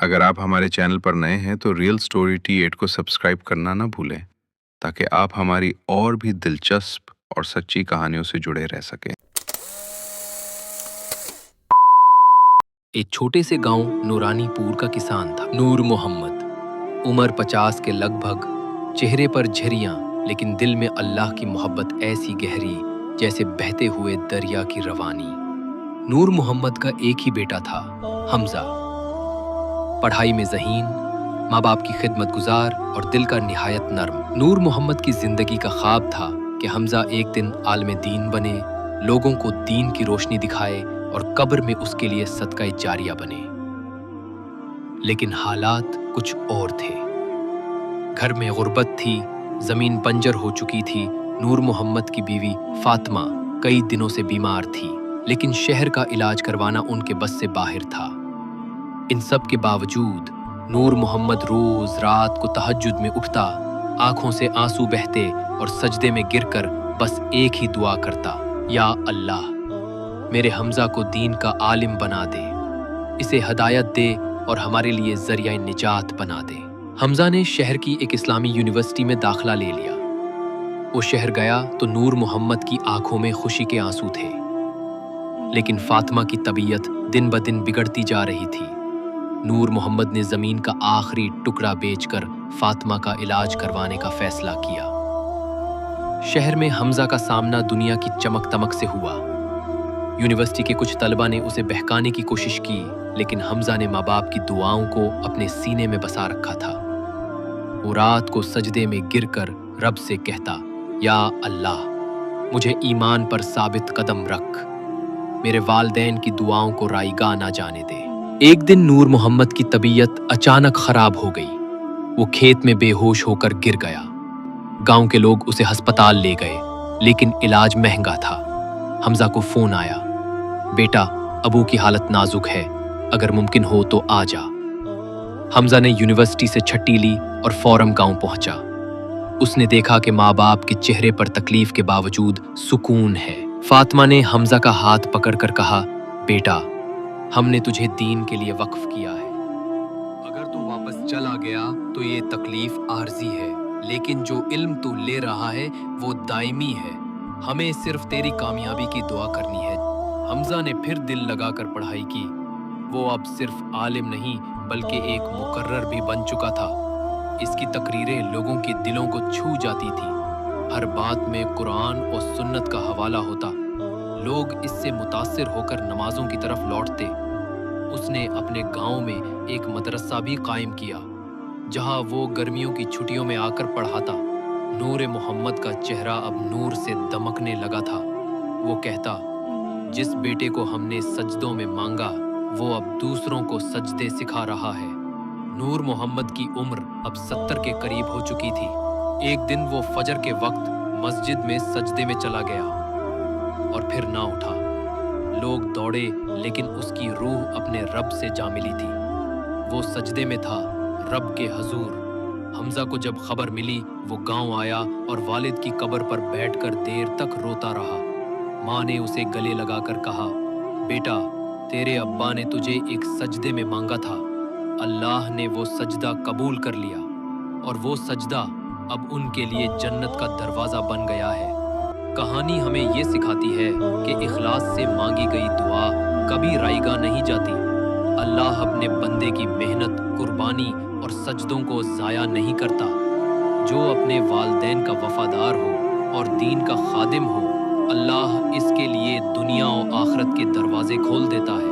اگر آپ ہمارے چینل پر نئے ہیں تو ریئل سٹوری T8 کو سبسکرائب کرنا نہ بھولیں تاکہ آپ ہماری اور بھی دلچسپ اور سچی کہانیوں سے جڑے رہ سکیں۔ ایک چھوٹے سے گاؤں نورانی پور کا کسان تھا نور محمد، عمر 50 کے لگ بھگ، چہرے پر جھریاں لیکن دل میں اللہ کی محبت ایسی گہری جیسے بہتے ہوئے دریا کی روانی۔ نور محمد کا ایک ہی بیٹا تھا، حمزہ، پڑھائی میں ذہین، ماں باپ کی خدمت گزار اور دل کا نہایت نرم۔ نور محمد کی زندگی کا خواب تھا کہ حمزہ ایک دن عالم دین بنے، لوگوں کو دین کی روشنی دکھائے اور قبر میں اس کے لیے صدقہ جاریہ بنے۔ لیکن حالات کچھ اور تھے۔ گھر میں غربت تھی، زمین بنجر ہو چکی تھی۔ نور محمد کی بیوی فاطمہ کئی دنوں سے بیمار تھی، لیکن شہر کا علاج کروانا ان کے بس سے باہر تھا۔ ان سب کے باوجود نور محمد روز رات کو تہجد میں اٹھتا، آنکھوں سے آنسو بہتے اور سجدے میں گر کر بس ایک ہی دعا کرتا، یا اللہ، میرے حمزہ کو دین کا عالم بنا دے، اسے ہدایت دے اور ہمارے لیے ذریعہ نجات بنا دے۔ حمزہ نے شہر کی ایک اسلامی یونیورسٹی میں داخلہ لے لیا۔ وہ شہر گیا تو نور محمد کی آنکھوں میں خوشی کے آنسو تھے، لیکن فاطمہ کی طبیعت دن بدن بگڑتی جا رہی تھی۔ نور محمد نے زمین کا آخری ٹکڑا بیچ کر فاطمہ کا علاج کروانے کا فیصلہ کیا۔ شہر میں حمزہ کا سامنا دنیا کی چمک دمک سے ہوا۔ یونیورسٹی کے کچھ طلبہ نے اسے بہکانے کی کوشش کی، لیکن حمزہ نے ماں باپ کی دعاؤں کو اپنے سینے میں بسا رکھا تھا۔ وہ رات کو سجدے میں گر کر رب سے کہتا، یا اللہ، مجھے ایمان پر ثابت قدم رکھ، میرے والدین کی دعاؤں کو رائیگاں نہ جانے دے۔ ایک دن نور محمد کی طبیعت اچانک خراب ہو گئی۔ وہ کھیت میں بے ہوش ہو کر گر گیا۔ گاؤں کے لوگ اسے ہسپتال لے گئے، لیکن علاج مہنگا تھا۔ حمزہ کو فون آیا، بیٹا، ابو کی حالت نازک ہے، اگر ممکن ہو تو آ جا۔ حمزہ نے یونیورسٹی سے چھٹی لی اور فوراً گاؤں پہنچا۔ اس نے دیکھا کہ ماں باپ کے چہرے پر تکلیف کے باوجود سکون ہے۔ فاطمہ نے حمزہ کا ہاتھ پکڑ کر کہا، بیٹا، ہم نے تجھے دین کے لیے وقف کیا ہے، اگر تو واپس چلا گیا تو یہ تکلیف عارضی ہے، لیکن جو علم تو لے رہا ہے وہ دائمی ہے، ہمیں صرف تیری کامیابی کی دعا کرنی ہے۔ حمزہ نے پھر دل لگا کر پڑھائی کی۔ وہ اب صرف عالم نہیں بلکہ ایک مقرر بھی بن چکا تھا۔ اس کی تقریریں لوگوں کے دلوں کو چھو جاتی تھی۔ ہر بات میں قرآن اور سنت کا حوالہ ہوتا۔ لوگ اس سے متاثر ہو کر نمازوں کی طرف لوٹتے۔ اس نے اپنے گاؤں میں ایک مدرسہ بھی قائم کیا، جہاں وہ گرمیوں کی چھٹیوں میں آ کر پڑھاتا۔ نور محمد کا چہرہ اب نور سے دمکنے لگا تھا۔ وہ کہتا، جس بیٹے کو ہم نے سجدوں میں مانگا، وہ اب دوسروں کو سجدے سکھا رہا ہے۔ نور محمد کی عمر اب 70 کے قریب ہو چکی تھی۔ ایک دن وہ فجر کے وقت مسجد میں سجدے میں چلا گیا اور پھر نہ اٹھا۔ لوگ دوڑے، لیکن اس کی روح اپنے رب سے جا ملی تھی۔ وہ سجدے میں تھا، رب کے حضور۔ حمزہ کو جب خبر ملی، وہ گاؤں آیا اور والد کی قبر پر بیٹھ کر دیر تک روتا رہا۔ ماں نے اسے گلے لگا کر کہا، بیٹا، تیرے ابا نے تجھے ایک سجدے میں مانگا تھا، اللہ نے وہ سجدہ قبول کر لیا، اور وہ سجدہ اب ان کے لیے جنت کا دروازہ بن گیا ہے۔ کہانی ہمیں یہ سکھاتی ہے کہ اخلاص سے مانگی گئی دعا کبھی رائیگاں نہیں جاتی۔ اللہ اپنے بندے کی محنت، قربانی اور سجدوں کو ضائع نہیں کرتا۔ جو اپنے والدین کا وفادار ہو اور دین کا خادم ہو، اللہ اس کے لیے دنیا و آخرت کے دروازے کھول دیتا ہے۔